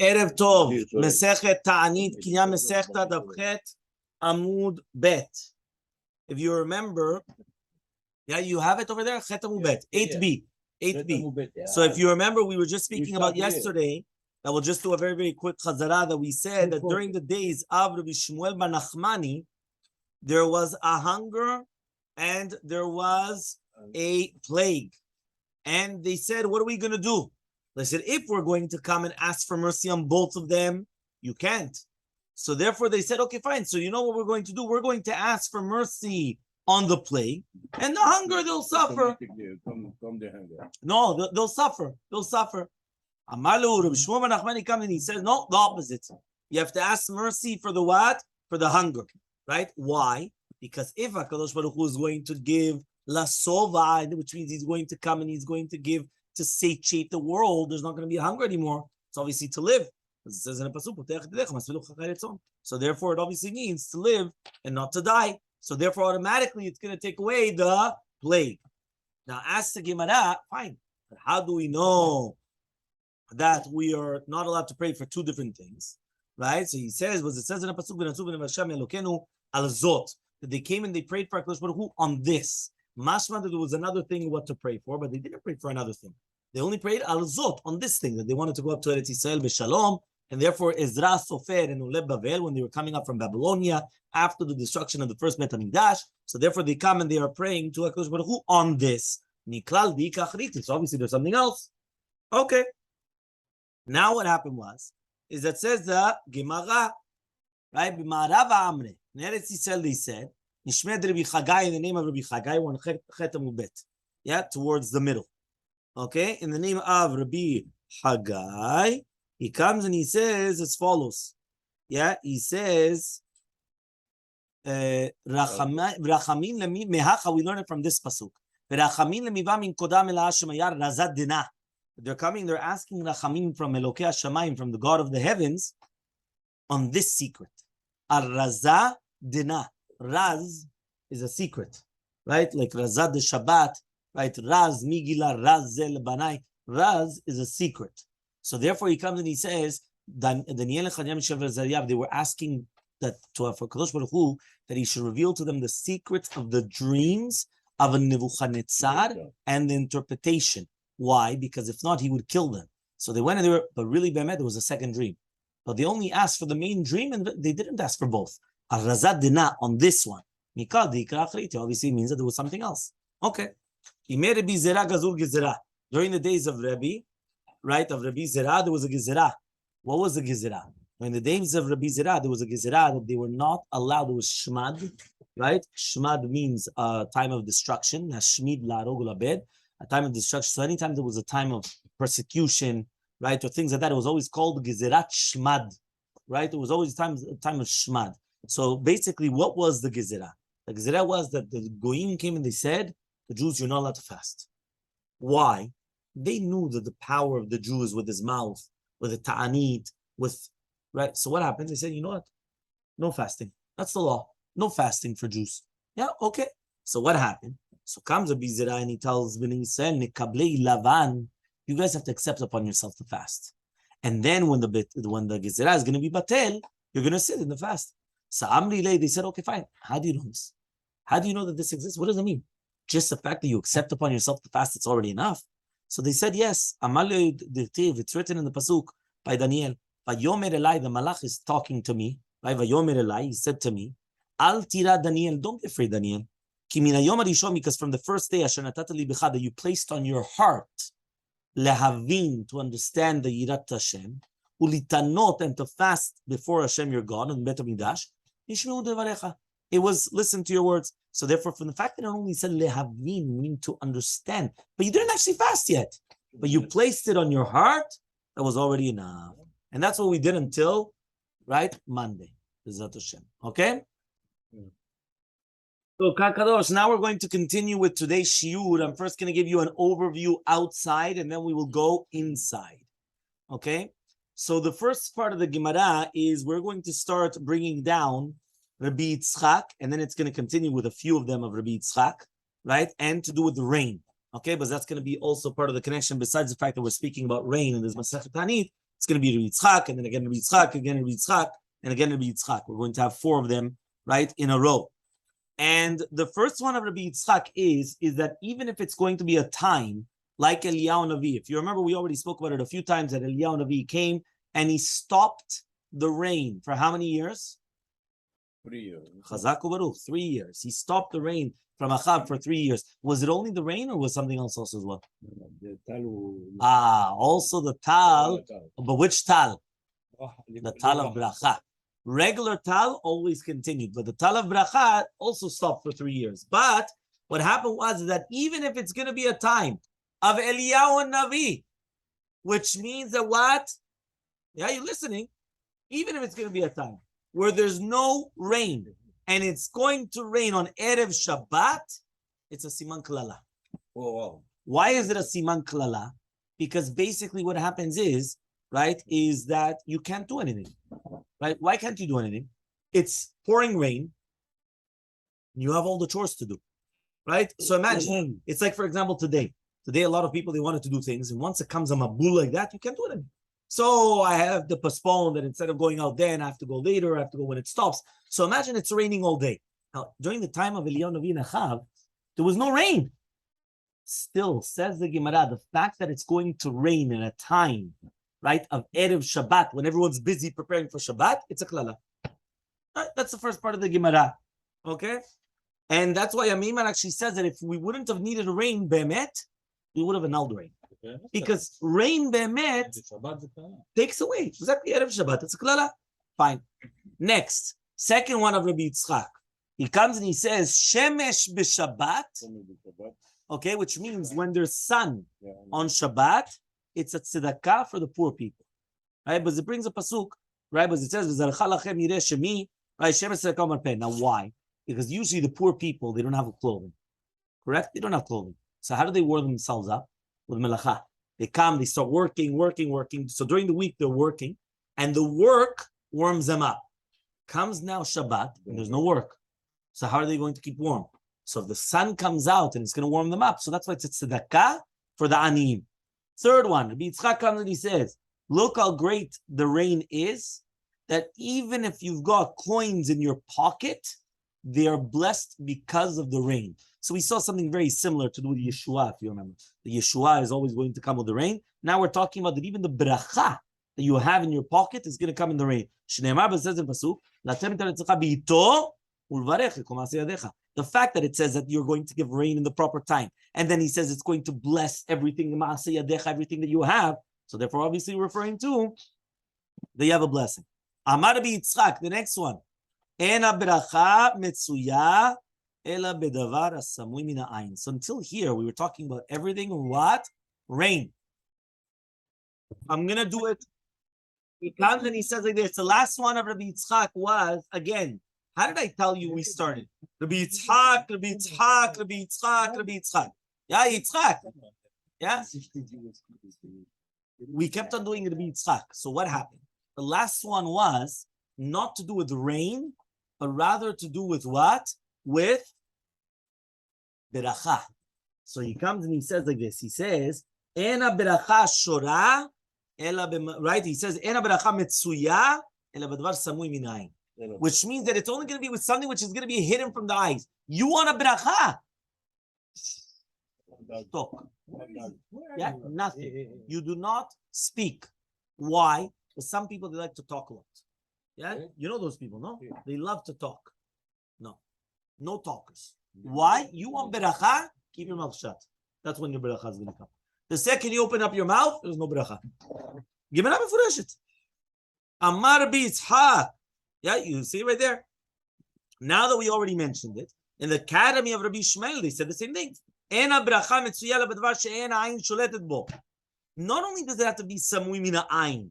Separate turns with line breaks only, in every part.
Erev Tov, Masechet Taanit, Kinyan Masechta, Davchet, Amud Bet. If you remember, yeah, you have it over there, Chet Amud Bet, 8b, 8b. So if you remember, we were just speaking about yesterday, that we'll just do a very, very quick chazara, that we said that during the days of Rabbi Shmuel bar Nachmani, there was a hunger and there was a plague. And they said, what are we going to do? They said, if we're going to come and ask for mercy on both of them, you can't. So therefore they said, okay, fine. So you know what we're going to do? We're going to ask for mercy on the plague, and the hunger, they'll suffer. No, they'll suffer. They'll suffer. Amalu, Rabbi Shmuel bar Nachmani comes and he says, no, the opposite. You have to ask mercy for the what? For the hunger, right? Why? Because if HaKadosh Baruch Hu is going to give La Sova, which means he's going to come and he's going to give to satiate the world, there's not going to be a hunger anymore. It's obviously to live. As it says in the pasuk, so therefore it obviously means to live and not to die. So therefore automatically it's going to take away the plague. Now ask the Gemara, fine, but how do we know that we are not allowed to pray for two different things? Right? So he says, was it says in the pasuk, that they came and they prayed for HaKadosh Baruch Hu on this. Mashma, that there was another thing what to pray for, but they didn't pray for another thing. They only prayed al zot, on this thing, that they wanted to go up to Eretz Yisrael Shalom, and therefore Ezra Sofer and Uleb Bavel, when they were coming up from Babylonia after the destruction of the first Bet HaMikdash, so therefore they come and they are praying to HaKadosh Baruch Hu on this. Niklal di kachrit. So obviously there's something else. Okay. Now what happened is that says the Gemara, right? B'ma'arav ha'amre. In Eretz Yisrael they said, Nishmed Rabbi Chagai, in the name of Rabbi Chagai, one Chet Amud Bet. Yeah, towards the middle. Okay, in the name of Rabbi Chagai, he comes and he says as follows. Yeah, he says, Rachamin lemi mehacha, we learn it from this pasuk. Rachamin lemiva min kodam el ha'shemayar razad dina. They're coming, they're asking Rachamin from Elokei Hashamayim, from the God of the heavens, on this secret. Ar-razah dina. Raz is a secret, right? Like Razad the Shabbat, right? Raz Migila, Raz Zel Banai. Raz is a secret. So therefore he comes and he says, Daniel and Chanyam Shev, they were asking that for Kadosh Baruch Hu, that he should reveal to them the secrets of the dreams of a Nebuchadnezzar and the interpretation. Why? Because if not, he would kill them. So they went and they were, but really, Be'emet, there was a second dream. But they only asked for the main dream and they didn't ask for both. Ar-razad dina on this one. Mikal di krachriti obviously means that there was something else. Okay. During the days of Rabbi, right, of Rabbi Zera, there was a gezerah. What was the gezerah? In the days of Rabbi Zera, there was a gezerah that they were not allowed. There was shmad, right? Shmad means a time of destruction. Shmid la'arog ulabed, a time of destruction. So anytime there was a time of persecution, right, or things like that, it was always called gezerat shmad, right? It was always a time of shmad. So basically, what was the gezerah? The gezerah was that the goyim came and they said, the Jews, you're not allowed to fast. Why? They knew that the power of the Jew is with his mouth, with the Taanit, with, right? So what happened? They said, you know what? No fasting. That's the law. No fasting for Jews. Yeah, okay. So what happened? So comes a Bizera and he tells Bnei Yisrael, Nekablei Lavan, you guys have to accept upon yourself to fast. And then when the gezerah is going to be batel, you're going to sit in the fast. So Amri, they said, okay, fine. How do you know this? How do you know that this exists? What does it mean? Just the fact that you accept upon yourself to fast, it's already enough. So they said, yes. It's written in the pasuk by Daniel. Vayomer Elai, the malach is talking to me. Right? Vayomer Elai, he said to me, Al tira Daniel, don't be afraid, Daniel. Ki min hayom harishon, because from the first day, asher natata li bcha, that you placed on your heart, lehavin, to understand the yirat Hashem, ulitanot, and to fast before Hashem your God, and Bet HaMikdash, nishmeu devarecha. It was listen to your words. So therefore, from the fact that it only said lehavin, meaning to understand, but you didn't actually fast yet, but you placed it on your heart, that was already enough. And that's what we did until, right, Monday. Okay? So, Kakadosh, now we're going to continue with today's Shiur. I'm first going to give you an overview outside, and then we will go inside. Okay? So the first part of the Gemara is we're going to start bringing down Rabbi Yitzchak, and then it's going to continue with a few of them of Rabbi Yitzchak, right? And to do with the rain. Okay, but that's going to be also part of the connection. Besides the fact that we're speaking about rain and there's Masechet Taanit, it's going to be Rabbi Yitzchak, and then again Rabbi Yitzchak, again Rabbi Yitzchak, and again Rabbi Yitzchak. We're going to have 4 of them, right, in a row. And the first one of Rabbi Yitzchak is that even if it's going to be a time like Eliyahu Navi, if you remember, we already spoke about it a few times, that Eliyahu Navi came and he stopped the rain for how many years?
3 years.
Chazak u'baruch, 3 years. He stopped the rain from Achab for 3 years. Was it only the rain or was something else also as well?
The tal.
Also the tal, but which tal? The tal of bracha. Regular tal always continued, but the tal of bracha also stopped for 3 years. But what happened was that even if it's going to be a time of Eliyahu Navi, which means that what? Yeah, you're listening. Even if it's going to be a time where there's no rain and it's going to rain on Erev Shabbat, it's a siman klala.
Oh, wow.
Why is it a siman klala? Because basically what happens is, right, is that you can't do anything. Right? Why can't you do anything? It's pouring rain. You have all the chores to do. Right? So imagine, it's like, for example, today. Today, a lot of people, they wanted to do things. And once it comes a mabul like that, you can't do anything. So I have to postpone that. Instead of going out then, I have to go later. I have to go when it stops. So imagine it's raining all day. Now, during the time of Eliyahu Navi and Achav, there was no rain. Still, says the Gemara, the fact that it's going to rain in a time, right, of Erev Shabbat, when everyone's busy preparing for Shabbat, it's a klala. Right? That's the first part of the Gemara. Okay? And that's why Amiman actually says that if we wouldn't have needed rain, Be'emet, we would have annulled rain. Because rain Be'emet takes away. Exactly, Erev Shabbat. It's a klala. Fine. Next, second one of Rabbi Yitzchak. He comes and he says, Shemesh b'Shabbat, okay, which means when there's sun on Shabbat, it's a tzedakah for the poor people. Right? But it brings a pasuk, right? But it says, right? Now, why? Because usually the poor people, they don't have clothing. Correct? They don't have clothing. So how do they warm themselves up? With melacha. They come, they start working. So during the week, they're working, and the work warms them up. Comes now Shabbat, and there's no work. So how are they going to keep warm? So if the sun comes out, and it's going to warm them up. So that's why it's a tzedakah for the aniyim. Third one, Rabbi Yitzchak comes and he says, look how great the rain is, that even if you've got coins in your pocket, they are blessed because of the rain. So we saw something very similar to do with Yeshua, if you remember. The Yeshua is always going to come with the rain. Now we're talking about that even the bracha that you have in your pocket is going to come in the rain. Says in Pasuk, the fact that it says that you're going to give rain in the proper time, and then he says it's going to bless everything, everything that you have. So therefore, obviously referring to that you have a blessing. Amar Rabbi Yitzchak, the next one. Ena bracha metzuya ela bedavar asamui min ha'ayin. So until here, we were talking about everything what? Rain. I'm going to do it. He comes and he says like this. The last one of Rabbi Yitzchak was, again, how did I tell you we started? Rabbi Yitzchak. Yeah, Yitzchak. Yeah? We kept on doing Rabbi Yitzchak. So what happened? The last one was not to do with rain, but rather to do with what? With beracha. So he comes and he says like this. He says, Ena beracha shora, right? He says, Ena beracha metzuya, ela b'dvar samui min ha'ayin. Which means that it's only going to be with something which is going to be hidden from the eyes. You want a bracha? Talk. Yeah, nothing. You do not speak. Why? Because some people, they like to talk a lot. Yeah, you know those people, no? They love to talk. No talkers. Why? You want bracha? Keep your mouth shut. That's when your bracha is going to come. The second you open up your mouth, there's no bracha. Gemara mefureshet. Amar Rabbi Yitzchak. Yeah, you see right there. Now that we already mentioned it, in the academy of Rabbi Shmuel, they said the same thing. Not only does it have to be samui min ha'ayin,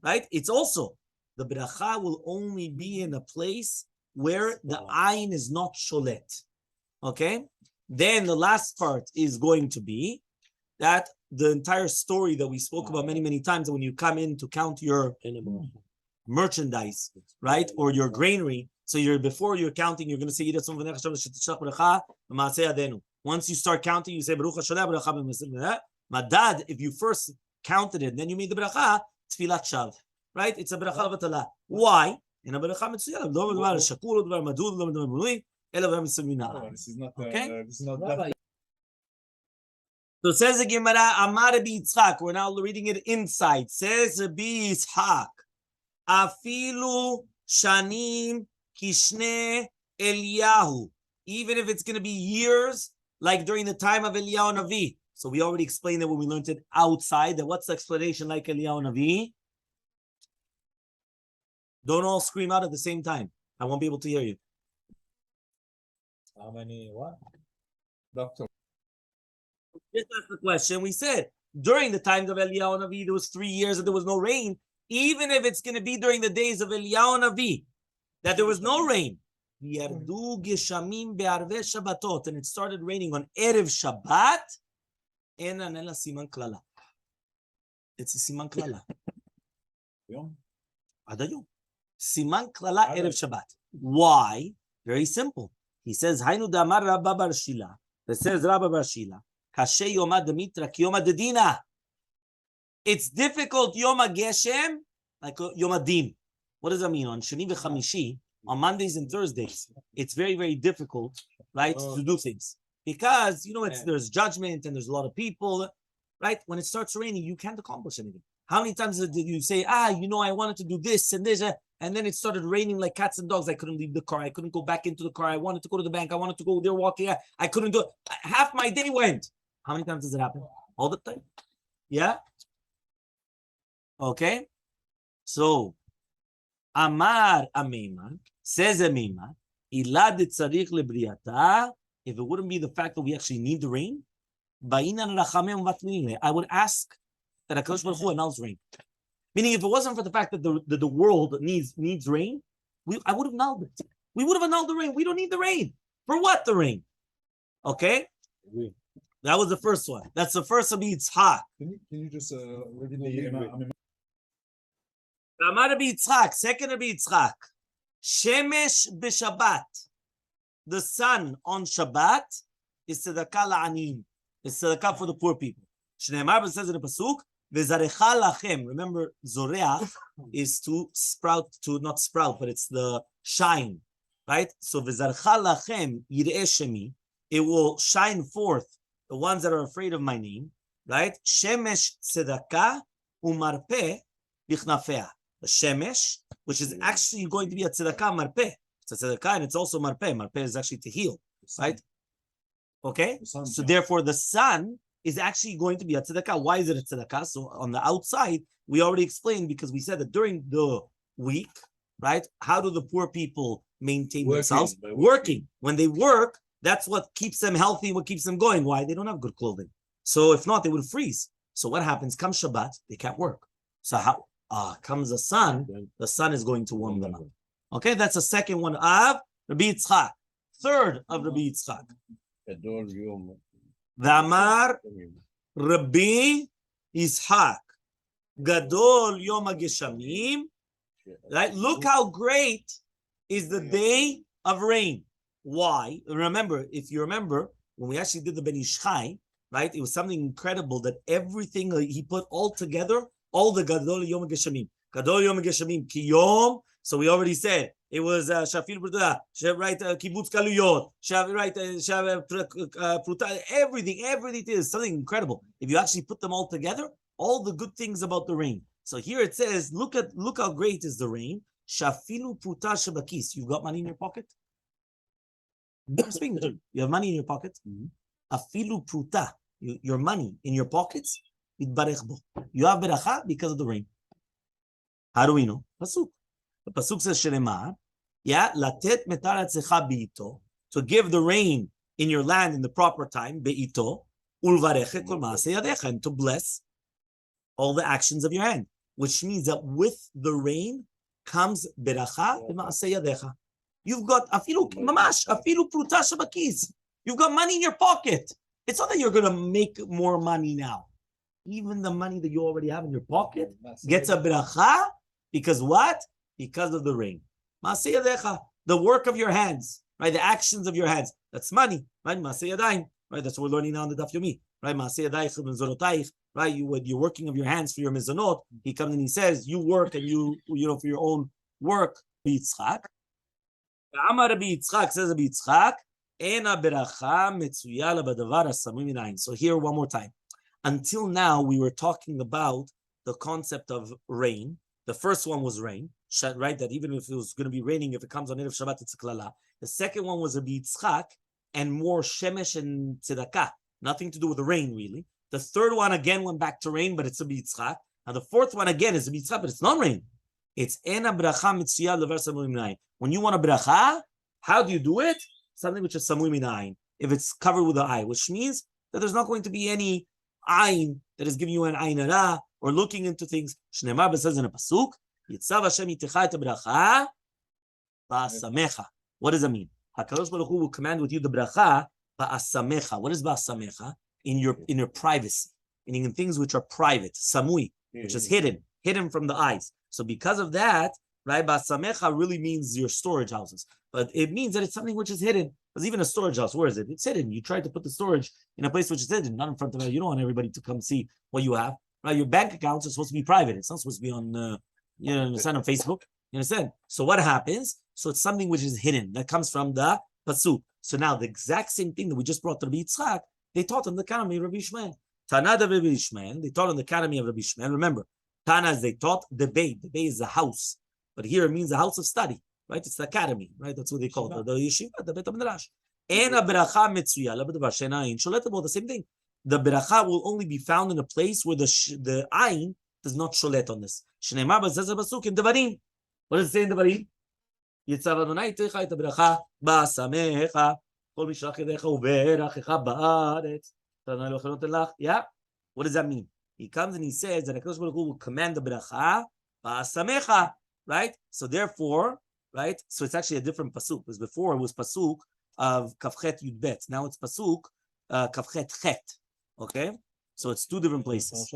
right? It's also the bracha will only be in a place where the ayin is not sholet. Okay? Then the last part is going to be that the entire story that we spoke about many, many times, that when you come in to count your merchandise, right, or your granary, so before you're counting, you're going to say, when Once you start counting, you say Baruch Hashanah, Baruch Hashanah. Madad, if you first counted it, then you made the bracha, tfilat shav. Right? It's a bracha vatala. Why? In a bracha mitzuyah, lo medvar shakur, lo medvar madud, lo medvar munui, ela medvar mitzuyah.
This is not.
Okay.
This is not.
So says the Gemara, Amar Rabbi Yitzchak. We're now reading it inside. Says Rabbi Yitzchak, Afilu shanim kishne Eliyahu. Even if it's going to be years, like during the time of Eliyahu Navi. So we already explained that when we learned it outside. That what's the explanation like Eliyahu Navi? Don't all scream out at the same time. I won't be able to hear you.
How many? What? Doctor.
Just ask the question. We said during the times of Eliyahu Navi, there was 3 years that there was no rain. Even if it's going to be during the days of Eliyahu Navi, that there was no rain. Yardu geshamim be'arvei Shabbatot, and it started raining on Erev Shabbat. Ena nela siman klala. It's a siman klala. Adayom. Siman klala Erev Shabbat. Why? Very simple. He says, Hainu damar Rabba bar Shila. That says Rabba bar Shila. Kashe yoma demitra ki yoma dedina. It's difficult yoma geshem like yoma din. What does that mean? On Shani v'Chamishi, on Mondays and Thursdays, it's very, very difficult, right, to do things. Because, there's judgment and there's a lot of people, right? When it starts raining, you can't accomplish anything. How many times did you say, I wanted to do this and this, and then it started raining like cats and dogs. I couldn't leave the car. I couldn't go back into the car. I wanted to go to the bank. I wanted to go there walking. I couldn't do it. Half my day went. How many times does it happen? All the time? Yeah? Okay? So, Amar Ameiman, says Ameiman, Ilad tzarich lebriata. If it wouldn't be the fact that we actually need the rain, I would ask that HaKadosh Baruch Hu announce rain. Meaning, if it wasn't for the fact that the world needs rain, I would have annulled it. We would have annulled the rain. We don't need the rain. For what the rain? Okay? That was the first one. That's the first of Yitzchak.
Can you just read the
Amar Rabbi Yitzchak, second Rabbi Yitzchak. Shemesh b'Shabbat. The sun on Shabbat is tzedakah la'anim. It's tzedakah for the poor people. Shneimar says in the pasuk, "V'zarecha lachem." Remember, zoreach is to sprout, not sprout, but it's the shine, right? So v'zarecha lachem yireh shemi. It will shine forth the ones that are afraid of my name, right? Shemesh tzedakah umarpeh bichnafeh. The shemesh, which is actually going to be a tzedakah marpeh. It's a tzedakah and it's also marpeh. Marpeh is actually to heal, right? Okay? So therefore, the sun is actually going to be a tzedakah. Why is it a tzedakah? So on the outside, we already explained because we said that during the week, right? How do the poor people maintain themselves? Working. When they work, that's what keeps them healthy, what keeps them going. Why? They don't have good clothing. So if not, they would freeze. So what happens? Come Shabbat, they can't work. So how comes the sun is going to warm them up. Okay, that's the second one of Rabbi Yitzchak. Third of Rabbi Yitzchak. V'amar Rabbi Yitzchak. Gadol Yom HaGeshamim. Right? Look how great is the day of rain. Why? Remember, if you remember, when we actually did the Ben Ishchai, right? It was something incredible that everything he put all together, all the Gadol Yom HaGeshamim. Gadol Yom HaGeshamim Ki Yom. So we already said it was Shafil Pruta, right? Kibbutz Kaluyot, right? Pruta, everything is something incredible. If you actually put them all together, all the good things about the rain. So here it says, look how great is the rain. Shafilu Pruta Shabakis. You've got money in your pocket? You have money in your pocket? Afilu Pruta, your money in your pockets, you have beracha because of the rain. How do we know? Pasuk. The pasuk says, "Shemar, latet metaratzecha beito, to give the rain in your land in the proper time, beito, ulvareche kol maaseh yadecha, and to bless all the actions of your hand." Which means that with the rain comes beracha b'maaseh yadecha. You've got afilu mamash, afilu pruta shabakis. You've got money in your pocket. It's not that you're going to make more money now. Even the money that you already have in your pocket gets a beracha because what? Because of the rain. Maaseh yadecha, the work of your hands, right? The actions of your hands. That's money, right? Maaseh yadayim. right? That's what we're learning now in the Daf Yomi, right? Right? You're working of your hands for your mezonot. He comes and he says, you work and you for your own work. Yitzchak. Amar Rabbi Yitzchak says Rabbi Yitzchak, Ena beracha metzuya b'davar hasamui minayin. So here one more time. Until now, we were talking about the concept of rain. The first one was rain, right? That even if it was going to be raining, if it comes on Erev Shabbat, it's a klala. The second one was Rabbi Yitzchak and more shemesh and tzedakah. Nothing to do with the rain, really. The third one again went back to rain, but it's Rabbi Yitzchak. Now the fourth one again is Rabbi Yitzchak, but it's not rain. It's ena bracha mitzuya levar samui minayin. When you want a bracha, how do you do it? Something which is samui minayin. If it's covered with the eye, which means that there's not going to be any ayin that is giving you an ayin hara or looking into things. Shneimar says in a pasuk, Yitzav Hashem itecha et bracha ba'asamecha. What does that mean? HaKadosh Baruch Hu will command with you the bracha ba'asamecha. What is ba'asamecha? In your privacy, meaning in things which are private, samui, which is hidden from the eyes. So because of that, right, ba'asamecha really means your storage houses, but it means that it's something which is hidden. Because even a storage house, where is it? It's hidden. You try to put the storage in a place which is hidden, not in front of it. You don't want everybody to come see what you have. Right? Your bank accounts are supposed to be private. It's not supposed to be on, on Facebook. You understand? So what happens? So it's something which is hidden that comes from the pasuk. So now the exact same thing that we just brought to Rabbi Yitzchak, they taught in the academy of Rabbi Ishmael. Tanad of Rabbi Ishmael, they taught in the academy of Rabbi Ishmael. Remember, Taanis, they taught the bay. The bay is the house, but here it means the house of study. Right? It's the academy, right? That's what they call it. The yeshiva, the Bet HaMidrash. And a beracha metzuya lebadavar she'ein sholet. The same thing. The beracha will only be found in a place where the ayin does not sholet on this. Shneimar b'zeh pasuk in Devarim. What does it say in Devarim? Yitzav Adonai techa et beracha ba'asamecha kol mishlach yedecha uberachecha ba'aretz. Yeah. What does that mean? He comes and he says that HaKadosh Baruch Hu will command the beracha ba'asamecha. Right. So therefore. Right? So it's actually a different pasuk. Because before it was pasuk of Kafchet Yud Bet. Now it's pasuk Kafchet Chet. Okay? So it's two different places.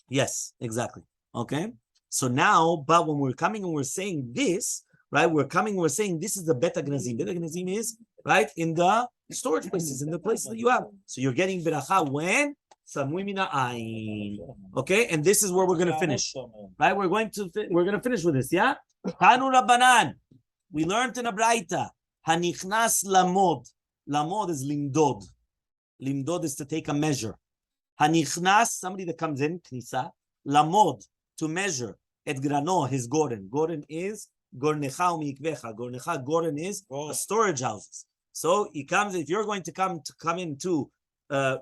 Yes, exactly. Okay? So now, but when we're coming and we're saying this, right? We're saying this is the Bet HaGnazim. Bet HaGnazim is, right, in the storage places, in the places that you have. So you're getting beracha when? Samui mina ayin. Okay? And this is where we're going to finish. Right? We're going to finish with this, yeah? Tanu Rabbanan. We learned in a Braita. Hanichnas lamod. Lamod is limdod. Limdod is to take a measure. Hanichnas, somebody that comes in, knisa. Lamod, to measure. Et grano, his gordon. Gordon is gornecha u'mikvecha. Gornecha, gordon is a storage houses. So he comes, if you're going to come in to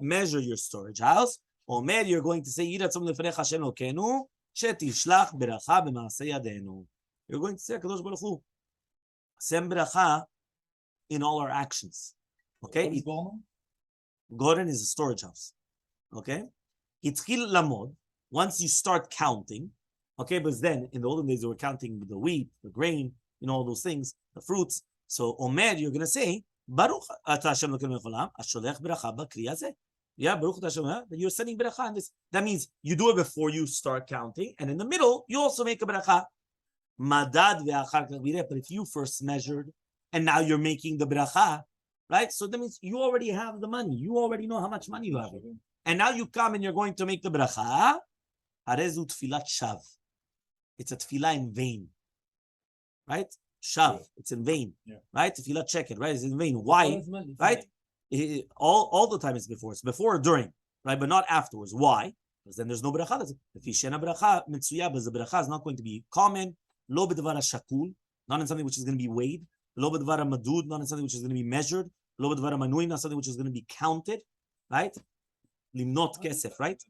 measure your storage house, Omer, you're going to say, Yirat tzom leferecha Hashem Elokeinu, shetishlach beracha b'maaseh yadeinu. You're going to say, HaKadosh Baruch Hu, send beracha in all our actions. Okay? Gordon is a storage house. Okay? Itchil lamod, once you start counting, okay, but then in the olden days they were counting the wheat, the grain, all those things, the fruits. So Omer, you're going to say, Baruch ata Hashem Elokeinu me'olam, asholech beracha b'kri hazeh. Yeah, Baruch Hashem, you're sending beracha on this. That means you do it before you start counting, and in the middle, you also make a beracha. Madad ve'achar kach. But if you first measured, and now you're making the beracha, right? So that means you already have the money. You already know how much money you have. And now you come and you're going to make the beracha. Harezu tfilat shav. It's a tefillah in vain. Right? Shav. It's in vain. Yeah. Right? Tefillah check it, right? It's in vain. Why? Right? All the time it's before. It's before or during, right? But not afterwards. Why? Because then there's no beracha. If you shena beracha, mitzuya, but the beracha is not going to be common. Lo b'dvar shakul, not in something which is going to be weighed. Lo b'dvar madud, not in something which is going to be measured. Lo b'dvar manui, not something which is going to be counted. Right? Limnot kesef, right?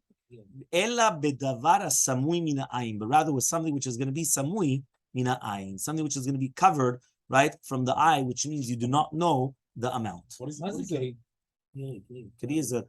Ella b'davar samui mina ayin, but rather with something which is going to be samui mina ayin, something which is going to be covered, right, from the eye, which means you do not know the amount. What is Keri is a